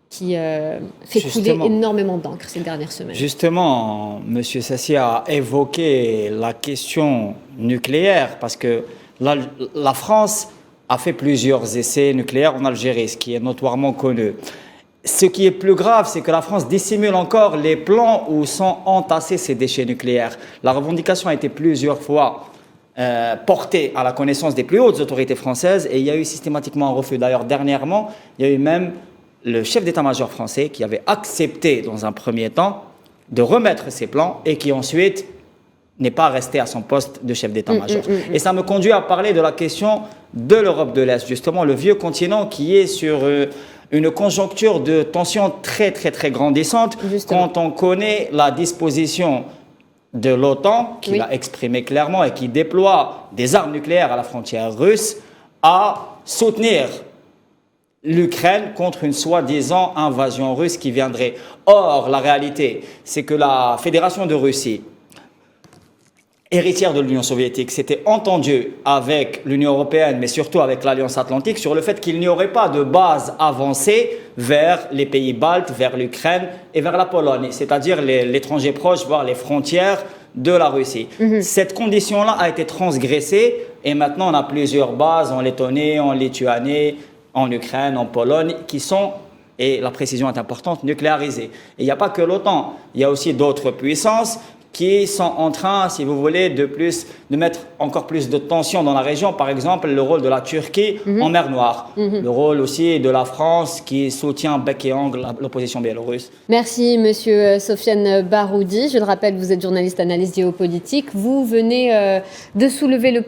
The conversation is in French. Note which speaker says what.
Speaker 1: qui fait couler énormément d'encre ces dernières semaines.
Speaker 2: Justement, M. Sassi a évoqué la question nucléaire parce que la France a fait plusieurs essais nucléaires en Algérie, ce qui est notoirement connu. Ce qui est plus grave, c'est que la France dissimule encore les plans où sont entassés ces déchets nucléaires. La revendication a été plusieurs fois portée à la connaissance des plus hautes autorités françaises et il y a eu systématiquement un refus. D'ailleurs, dernièrement, il y a eu même le chef d'état-major français qui avait accepté dans un premier temps de remettre ces plans et qui ensuite n'est pas resté à son poste de chef d'état-major. Et ça me conduit à parler de la question de l'Europe de l'Est, justement le vieux continent qui est sur une conjoncture de tension très grandissante. Justement. Quand on connaît la disposition de l'OTAN, qui l'a exprimé clairement et qui déploie des armes nucléaires à la frontière russe, à soutenir l'Ukraine contre une soi-disant invasion russe qui viendrait. Or, la réalité, c'est que la Fédération de Russie, héritière de l'Union soviétique, s'était entendue avec l'Union européenne, mais surtout avec l'Alliance atlantique, sur le fait qu'il n'y aurait pas de base avancée vers les pays baltes, vers l'Ukraine et vers la Pologne, c'est-à-dire l'étranger proche, voire les frontières de la Russie. Cette condition-là a été transgressée et maintenant on a plusieurs bases en Lettonie, en Lituanie, en Ukraine, en Pologne, qui sont, et la précision est importante, nucléarisées. Et il n'y a pas que l'OTAN, il y a aussi d'autres puissances qui sont en train, si vous voulez, de mettre encore plus de tension dans la région. Par exemple, le rôle de la Turquie en mer Noire. Le rôle aussi de la France qui soutient bec et ongle l'opposition biélorusse.
Speaker 1: Merci, Monsieur Sofiane Baroudi. Je le rappelle, vous êtes journaliste analyste géopolitique. Vous venez de soulever le